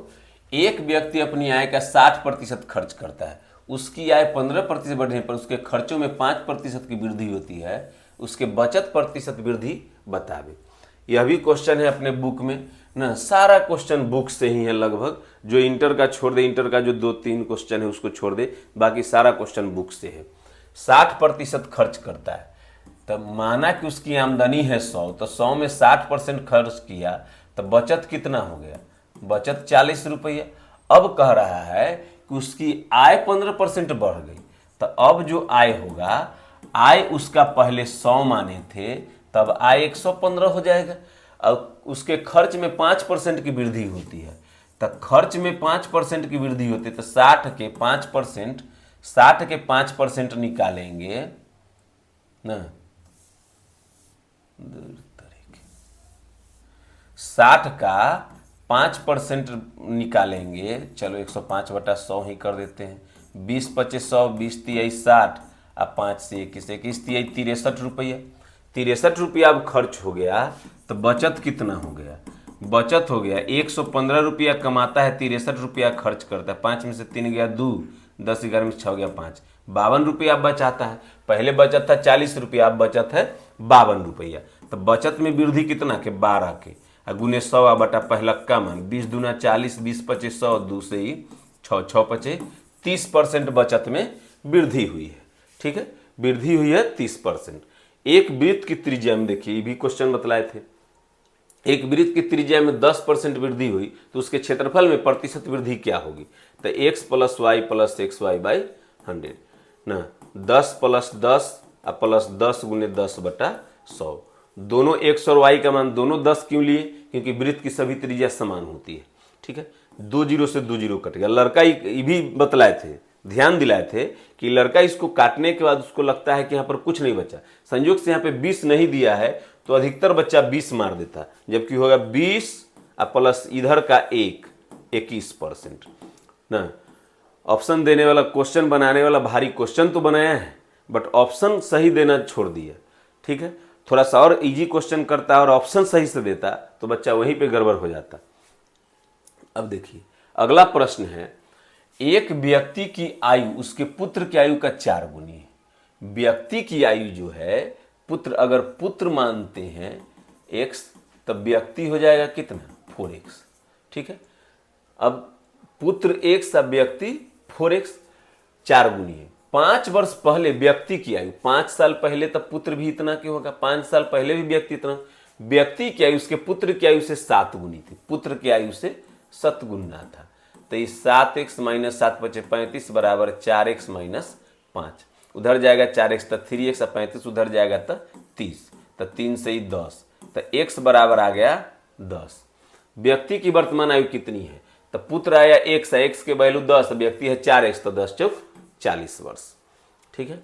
एक व्यक्ति अपनी आय का 60% खर्च करता है, उसकी आय 15% बढ़ने पर उसके खर्चों में 5% की वृद्धि होती है, उसके बचत प्रतिशत वृद्धि बतावे। यह भी क्वेश्चन है अपने बुक में ना, सारा क्वेश्चन बुक से ही है लगभग, जो इंटर का छोड़ दे, इंटर का जो 2-3 क्वेश्चन है उसको छोड़ दे, बाकी सारा क्वेश्चन बुक से है। 60% खर्च करता है, तब माना कि उसकी आमदनी है 100, तो 100 में 60% खर्च किया, तो बचत कितना हो गया, बचत 40 रुपया। अब कह रहा है कि उसकी आय 15% बढ़ गई, तो अब जो आय होगा, आय उसका पहले 100 माने थे, तब आय 115 हो जाएगा। और उसके खर्च में 5% की वृद्धि होती है, तो खर्च में 5% की वृद्धि होती है, तो 60 के 5% निकालेंगे ना, 60 का 5% निकालेंगे, चलो 105/100 ही कर देते हैं, 20 25 100, 20 तिहाई 60, अब 5 से 21 21 तिहाई 63 रुपया, 63 रुपया अब खर्च हो गया, तो बचत कितना हो गया, बचत हो गया 115 रुपया कमाता है, 63 रुपया खर्च करता है, 5 में से 3 गया 2, 10 11 में 6 गया 5, 52 रुपया बचाता है। पहले बचत था 40 रुपया, अब बचत है 52 रुपया। तो बचत में वृद्धि कितना के 12 के, गुने 100 बटा पहला का मान 20 दूना 40, 20 25 100, 2 से ही 6 6 25 30% बचत में वृद्धि हुई है। ठीक है, वृद्धि हुई है 30%। एक वृत्त की त्रिज्या में देखिए, ये भी क्वेश्चन बतलाए थे, एक वृत्त की त्रिज्या में 10% वृद्धि हुई तो उसके क्षेत्रफल में प्रतिशत वृद्धि क्या होगी, तो x + y + xy/100 ना, 10 + 10 प्लस 10 गुने 10/100, दोनों x और y का मान दोनों 10 क्यों लिए, क्योंकि वृत्त की सभी त्रिज्या समान होती है। ठीक है, 2 0 से 2 0 कट गया। लड़का ये भी बतलाए थे, ध्यान दिलाए थे कि लड़का इसको काटने के बाद उसको लगता है कि यहाँ पर कुछ नहीं बचा, संयोग से यहाँ पे 20 नहीं दिया है तो अधिकतर बच्चा 20 मार देता, जबकि होगा 20 प्लस इधर का 21% ना। ऑप्शन देने वाला, क्वेश्चन बनाने वाला भारी क्वेश्चन तो बनाया है, बट ऑप्शन सही देना छोड़ दिया। ठीक है, थोड़ा सा और इजी क्वेश्चन करता और ऑप्शन सही से देता तो बच्चा वहीं पे गड़बड़ हो जाता। अब देखिए अगला प्रश्न है, एक व्यक्ति की आयु उसके पुत्र की आयु का 4 गुनी है। व्यक्ति की आयु जो है, पुत्र अगर पुत्र मानते हैं x, तब व्यक्ति हो जाएगा कितना 4x। ठीक है, अब पुत्र x अब व्यक्ति 4x, 4 गुनी है। 5 वर्ष पहले व्यक्ति की आयु, 5 साल पहले तब पुत्र भी इतना क्यों होगा, 5 साल पहले भी व्यक्ति इतना, व्यक्ति की आयु उसके पुत्र की आयु से 7 गुनी थी, पुत्र की आयु से 7 गुना था, तो ये 7x - 7 = 35 बराबर 4x - 5, उधर जाएगा 4x तो 3x, 35 उधर जाएगा तो 30, तो 3 से ही 10, तो x बराबर आ गया 10। व्यक्ति की वर्तमान आयु कितनी है, तो पुत्र आया x के वैल्यू 10, व्यक्ति है 4x, तो 10 चौक 40 वर्ष। ठीक है,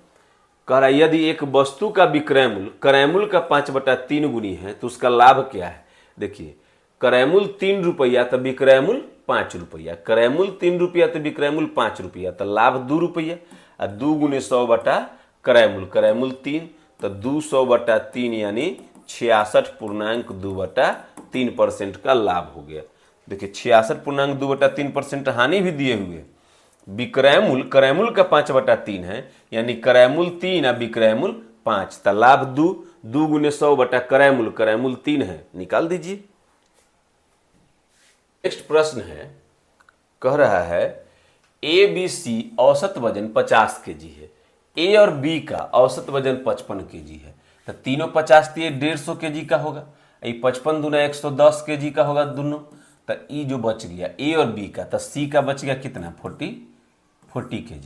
कह रहा यदि एक वस्तु का विक्रय मूल्य क्रय मूल्य का 5/3 गुनी है तो उसका लाभ क्या है। देखिए क्रय मूल्य 3 रुपया तो विक्रय मूल्य 5 रुपया, क्रय मूल्य 3 रुपया तो विक्रय मूल्य 5 रुपया, तो लाभ 2 रुपया, और 2 गुने 100 बटा क्रय मूल्य 3, तो 200/3 यानी 66.2/3% का लाभ हो गया। देखिए 66.2/3% हानि भी दिए हुए, विक्रय मूल्य क्रय मूल्य का 5/3 है, यानी क्रय मूल्य 3 और विक्रय मूल्य 5, तो लाभ 2 गुने 100 बटा क्रय मूल्य 3 है, निकाल दीजिए। नेक्स्ट प्रश्न है, कह रहा है ABC औसत वजन 50 kg है, A और B का औसत वजन 55 kg है, तो तीनों 50 तो 150 kg का होगा, ये 55 दूना 110 kg का होगा दोनों, तो E जो बच गया A और B का, तो C का बच गया कितना 40 kg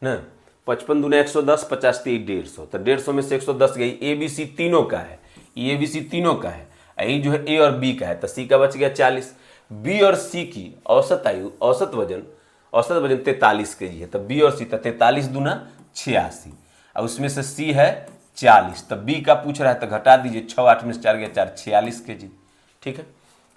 ना, 55 दूना 110, 50 तो 150, तो 150 में से 110 गई, ABC तीनों का है, ABC तीनों का है, यही जो है A और B का है, तो C का बच गया 40। B और C की औसत आयु औसत वजन 43 kg है, तो B और C, तो 43 दूना 86, और उसमें से C है 40, तो B का पूछ रहा है तो घटा दीजिए, 6 8 में से 4 गया 4, 46 kg। ठीक है,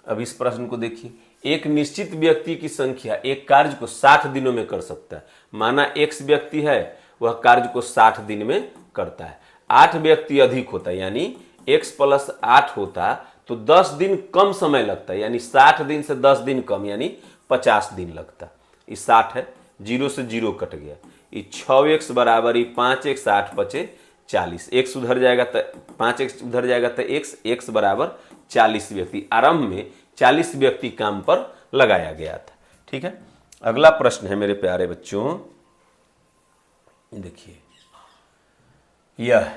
अब इस प्रश्न को देखिए, एक निश्चित व्यक्ति की संख्या एक कार्य को 60 दिनों में कर सकता है। माना x व्यक्ति है, वह कार्य को 60 दिन में करता है, 8 व्यक्ति अधिक होता है, यानी x + 8 होता तो 10 दिन कम समय लगता है, यानी 60 दिन से 10 दिन कम, यानी 50 दिन लगता। ये 60 है, 0 से 0 कट गया, ये 6x बराबर 5x 8 × 40, x उधर जाएगा तो 5x उधर जाएगा तो x बराबर 40 व्यक्ति। आरंभ में 40 व्यक्ति काम पर लगाया गया था। ठीक है, अगला प्रश्न है मेरे प्यारे बच्चों, देखिए यह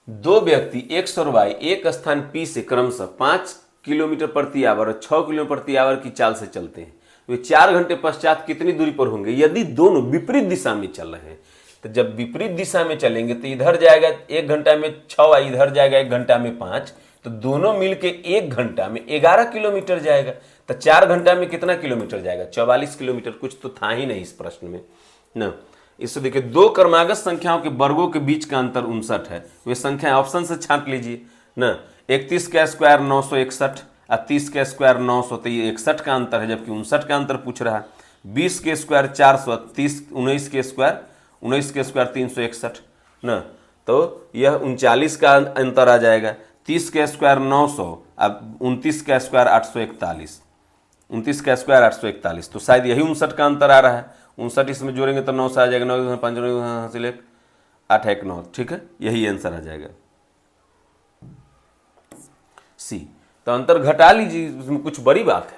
2 व्यक्ति x और y एक स्थान P से क्रमशः 5 किलोमीटर प्रति आवर और 6 किलोमीटर प्रति आवर की चाल से चलते हैं, वे 4 घंटे पश्चात कितनी दूरी पर होंगे यदि दोनों विपरीत दिशा में चल रहे हैं। तो जब विपरीत दिशा में चलेंगे तो इधर जाएगा 1 घंटा में 6, इधर जाएगा 1 घंटा में 5, तो दोनों मिलके 1 घंटा में 11 किलोमीटर जाएगा। तो 4 घंटा में कितना किलोमीटर जाएगा? 44 किलोमीटर। कुछ तो था ही नहीं इस प्रश्न में ना। इससे देखिए, दो क्रमागत संख्याओं के वर्गों के बीच का अंतर 59 है। वे संख्या ऑप्शन से छांट लीजिए ना। 31 का स्क्वायर 961 और 30 का स्क्वायर 900, तो ये 61 का अंतर है, जबकि 59 का अंतर पूछ रहा है। 20 के स्क्वायर 400, 19 के स्क्वायर 361 ना, तो यह 39 का अंतर आ जाएगा। 30 का स्क्वायर 900, अब 29 का स्क्वायर 841, 29 का स्क्वायर 841, तो शायद यही 59 का अंतर आ रहा है। 59 इसमें जोड़ेंगे तो 9 से आ जाएगा, 9 5 हासिल 1 8 1 9, ठीक है, यही आंसर आ जाएगा सी। तो अंतर घटा लीजिए, इसमें कुछ बड़ी बात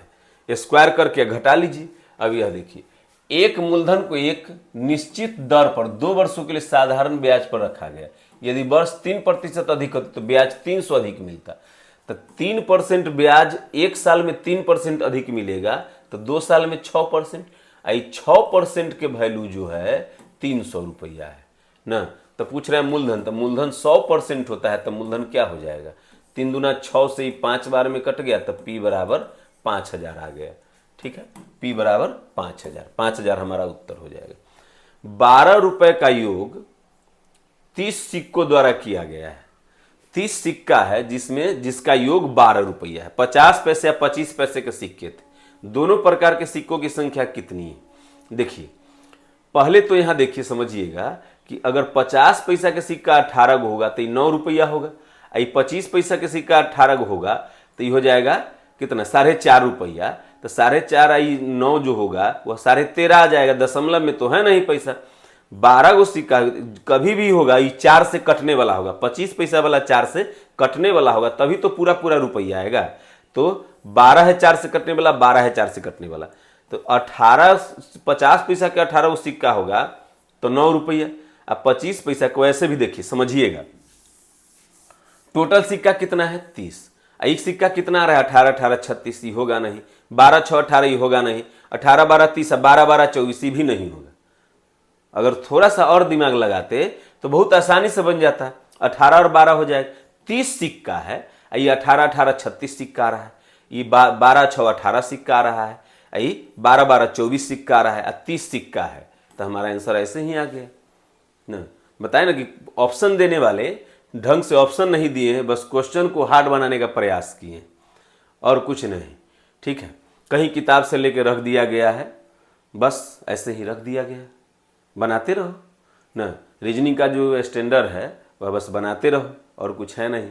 है, स्क्वायर करके घटा लीजिए। अब यह देखिए, एक मूलधन को एक निश्चित दर पर 2 वर्षों के लिए साधारण ब्याज पर रखा गया। यदि वर्ष 3% अधिक होता तो ब्याज 300 अधिक मिलता। तो 3% ब्याज 1 साल में 3% अधिक मिलेगा, तो 2 साल में 6%। 6% के वैल्यू जो है 300 रुपया है ना। तो पूछ रहे हैं मूलधन, तो मूलधन 100% होता है, तो मूलधन क्या हो जाएगा? 3 दूना 6 से ही 5 बार में कट गया, तो P बराबर 5000 आ गया। ठीक है, P बराबर 5000 हमारा उत्तर हो जाएगा। 12 रुपए का योग 30 सिक्कों द्वारा किया गया है। 30 सिक्का है जिसका योग 12 रुपया है। 50 पैसे या 25 पैसे के सिक्के थे। दोनों प्रकार के सिक्कों की संख्या कितनी है? देखिए, पहले तो यहां देखिए, समझिएगा कि अगर 50 पैसा के सिक्का 18 गो होगा तो ये 9 रुपया होगा। 25 पैसा के सिक्का 18 गो होगा तो ये हो जाएगा कितना? 4.5 रुपया। तो 4.5 9 जो होगा वह 13.5 आ जाएगा। दशमलव में तो है नहीं पैसा। 12 गो सिक्का कभी भी होगा ये 4 से कटने वाला होगा। 25 पैसा वाला 4 से कटने वाला होगा, तभी तो पूरा रुपया आएगा। तो 12 है 4 से कटने वाला, 12 है 4 से कटने वाला, तो 50 पैसा का 18 वो सिक्का होगा तो 9 रुपया। अब 25 पैसा को ऐसे भी देखिए, समझिएगा, टोटल सिक्का कितना है? 30। एक सिक्का कितना आ रहा है? 18 18 36, ये होगा नहीं। 12 6 18, ये होगा नहीं। 18 12 30, 12 12 24, ये भी नहीं होगा। अगर थोड़ा सा और दिमाग लगाते तो बहुत आसानी से बन जाता। 18 और 12 हो जाए। 30 सिक्का है, ये 18 18 36 सिक्का आ रहा है। ये 12 6 18 सिक्का आ रहा है। ये 12 12 24 सिक्का आ रहा है। 30 सिक्का है, तो हमारा आंसर ऐसे ही आ गया ना। बताए ना कि ऑप्शन देने वाले ढंग से ऑप्शन नहीं दिए हैं, बस क्वेश्चन को हार्ड बनाने का प्रयास किए और कुछ नहीं। ठीक है, कहीं किताब से लेके रख दिया गया है, बस ऐसे ही रख दिया गया है। बनाते रहो ना, रीजनिंग का जो स्टैंडर्ड है वह बस बनाते रहो और कुछ है नहीं।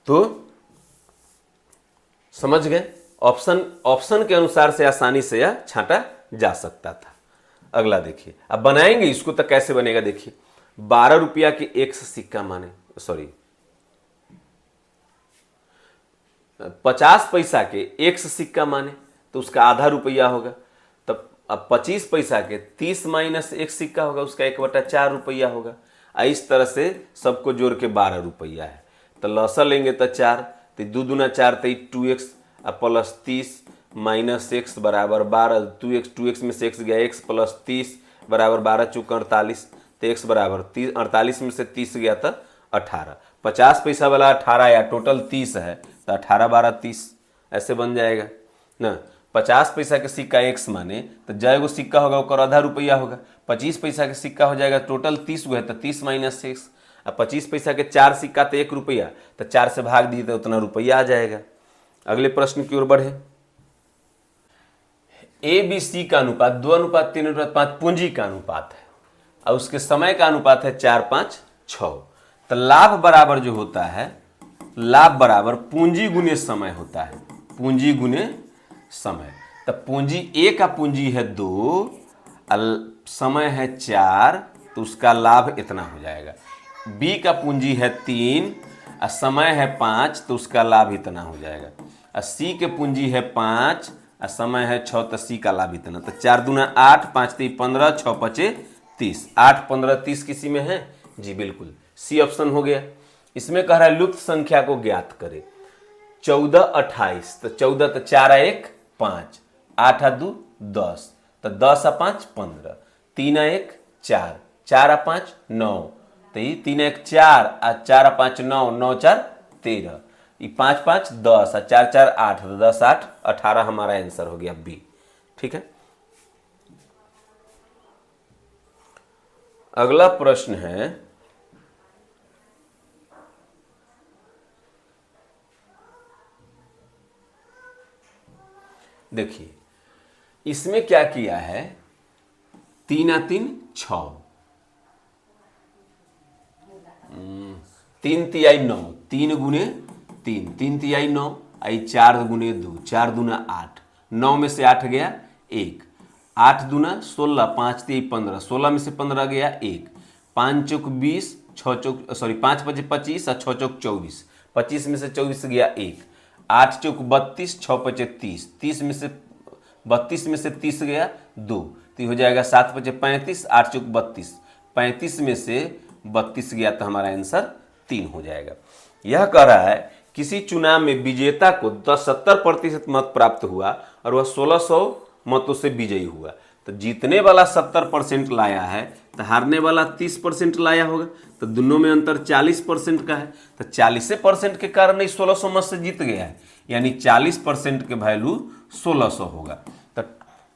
तो समझ गए, ऑप्शन के अनुसार से आसानी से यह छांटा जा सकता था। अगला देखिए, अब बनाएंगे इसको तो कैसे बनेगा देखिए। 12 रुपया के एक सिक्का माने, 50 पैसा के एक सिक्का माने तो उसका आधा रुपया होगा। तब अब 25 पैसा के 30 माइनस एक सिक्का होगा, उसका 1/4 रुपया होगा। इस तरह से सबको जोड़ के 12 रुपया है। तो लसा लेंगे तो 4, तो 2 दूना 4, तो 2x प्लस 30 माइनस x बराबर 12। 2x में से x गया, x प्लस 30 बराबर 12 चौक 48, तो x बराबर 30। 48 में से 30 गया तो 18। 50 पैसा वाला 18 या टोटल 30 है, तो 18 12 30 ऐसे बन जाएगा ना। 50 पैसा के सिक्का x माने तो जय गो सिक्का होगा वो आधा रुपया होगा। 25 पैसा के सिक्का हो जाएगा, टोटल 30 गो है तो 30 माइनस 6। अब 25 पैसा के 4 सिक्का तो 1 रुपया, तो 4 से भाग दिए तो उतना रुपया आ जाएगा। अगले प्रश्न की ओर बढ़े। ABC का अनुपात 2:3:5 पूंजी का अनुपात है और उसके समय का अनुपात है 4 5 6। तो लाभ बराबर जो होता है, लाभ बराबर पूंजी गुने समय होता है। पूंजी गुने समय। तो पूंजी A का पूंजी है 2, समय है 4, तो उसका लाभ इतना हो जाएगा। B का पूंजी है 3 और समय है 5, तो उसका लाभ इतना हो जाएगा। और C के पूंजी है 5 और समय है 6, तो C का लाभ इतना। तो 4 दूना 8, 5 3 15, 6 5 30। 8 15 30 किसी में है जी, बिल्कुल C ऑप्शन हो गया। इसमें कह रहा है लुप्त संख्या को ज्ञात करें। 14 28, तो 14 तो 4 1 5, 8 2 10, तो 10 5 15, 3 1 4, 4 और 5 9, तो ये 3 1 4 और 4 और 5 9, 9 4 13, ये 5 5 10 और 4 4 8, तो 10 8 18 हमारा आंसर हो गया बी। ठीक है, अगला प्रश्न है देखिए, इसमें क्या किया है, 3 और 3 6, 3 तिहाई 9, 3 गुने 3, 3 तिहाई 9, आई 4 गुने 2, 4 दूना 8, 9 में से 8 गया 1, 8 दूना 16, 5 तिहाई 15, 16 में से 15 गया 1, 5 चौक 20, 5 पचे 25 और 6 चौक 24, 25 में से 24 गया 1, 8 चौक 32, 6 पचे 30, 32 में से 30 गया 2, तो हो जाएगा 7 पचे 35, 8 चौक 32, 35 में से 32 गया तो हमारा आंसर 3 हो जाएगा। यह कह रहा है किसी चुनाव में विजेता को 70% मत प्राप्त हुआ और वह 1600 मतों से विजयी हुआ, तो जीतने वाला 70% लाया है तो हारने वाला 30% लाया होगा, तो दोनों में अंतर 40% का है, तो 40% के कारण ही 1600 मत से जीत गया है, यानी 40% के वैल्यू 1600 होगा। तो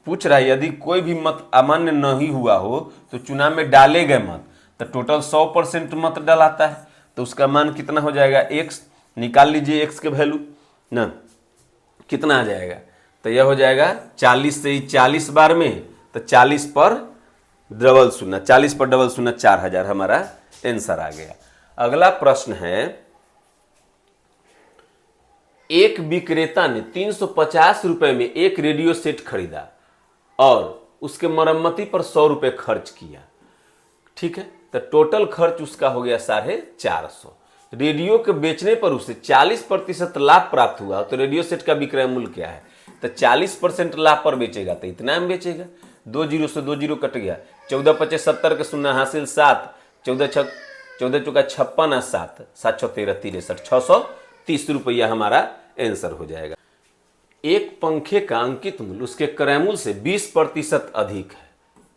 पूछ रहा है यदि कोई भी मत अमान्य नहीं हुआ हो तो चुनाव में डाले गए मत, तो टोटल 100% मत डलाता है, तो उसका मान कितना हो जाएगा, x निकाल लीजिए, x के वैल्यू ना कितना आ जाएगा, तो यह हो जाएगा 40 से 40 बार में, तो 40 पर डबल शून्य, 40 पर डबल शून्य 4000 हमारा आंसर आ गया। अगला प्रश्न है, एक विक्रेता ने 350 रुपए में एक रेडियो सेट खरीदा और उसके मरम्मती पर 100 रुपए खर्च किया। ठीक है, तो टोटल खर्च उसका हो गया 450। रेडियो के बेचने पर उसे 40% लाभ प्राप्त हुआ, तो रेडियो सेट का विक्रय मूल्य क्या है, तो 40% लाभ पर बेचेगा तो इतना में बेचेगा, 2 जीरो से 2 जीरो कट गया, 14 पचे 70 के शून्य हासिल 7, 14 चौका 56 और 7, 7 6 13 63, 630 रुपया हमारा आंसर हो जाएगा। एक पंखे का अंकित मूल्य उसके क्रय मूल्य से 20% अधिक है,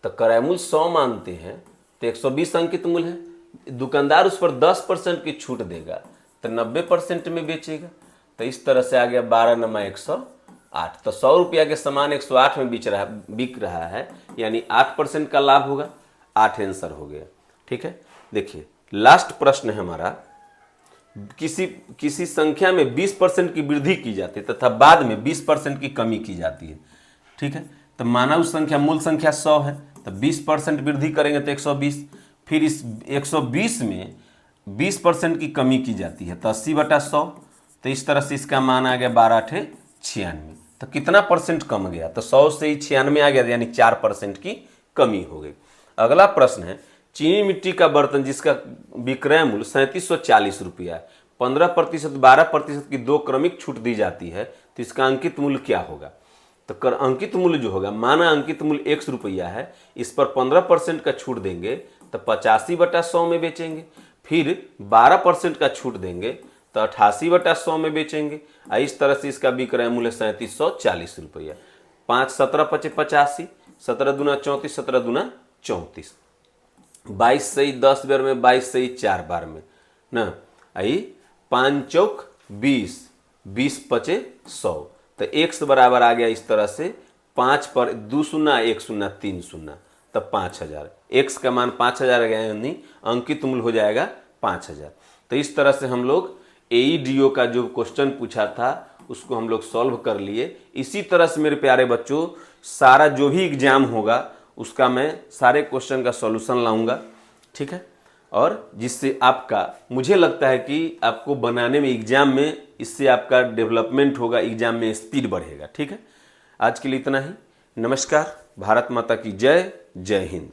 तो क्रय मूल्य 100 मानते हैं तो 120 अंकित मूल्य है, दुकानदार उस पर 10% की छूट देगा तो 90% में बेचेगा, तो इस तरह से आ गया 12 नमा 108, तो 100 रुपया के सामान 108 में बिक रहा है, यानी 8% का लाभ होगा, 8 आंसर हो गया। ठीक है, देखिए लास्ट प्रश्न है हमारा, किसी संख्या में 20% की वृद्धि की जाती है तथा बाद में 20% की कमी की जाती है। ठीक है, तो माना उस संख्या मूल संख्या 100 है, तो 20% वृद्धि करेंगे तो 120, फिर इस 120 में 20% की कमी की जाती है तो 80/100, तो इस तरह से इसका मान आ गया 12 × 96, तो कितना परसेंट कम गया, तो 100 से ही 96 आ गया, यानी 4% की कमी हो गई। अगला प्रश्न है, चीनी मिट्टी का बर्तन जिसका विक्रय मूल्य 3740 रुपया है, 15% 12% की 2 क्रमिक छूट दी जाती है, तो इसका अंकित मूल्य क्या होगा, तो अंकित मूल्य जो होगा, माना अंकित मूल्य 100 रुपया है, इस पर 15% का छूट देंगे तो 85/100 में बेचेंगे, फिर 12% का छूट देंगे तो 88/100 में बेचेंगे, इस तरह से इसका विक्रय मूल्य 3740 रुपया। 5 17 पचे 85, 17 दूना 34, 17 दूना 34, 22 सही 10 बार में, 22 सही 4 बार में ना, आई 5 चौक 20, 20 पचे 100, तो x बराबर आ गया इस तरह से 5 पर 2 शून्य 1 शून्य 3 शून्य, तब 5000, x का मान 5000 आ गया, यानी अंकित मूल्य हो जाएगा 5000। तो इस तरह से हम लोग AEDO का जो क्वेश्चन पूछा था उसको हम लोग सॉल्व कर लिए। इसी तरह से मेरे प्यारे बच्चों सारा जो भी एग्जाम होगा उसका मैं सारे क्वेश्चन का सॉल्यूशन लाऊंगा। ठीक है, और जिससे आपका, मुझे लगता है कि आपको बनाने में एग्जाम में इससे आपका डेवलपमेंट होगा, एग्जाम में स्पीड बढ़ेगा। ठीक है, आज के लिए इतना ही। नमस्कार, भारत माता की जय, जय हिंद।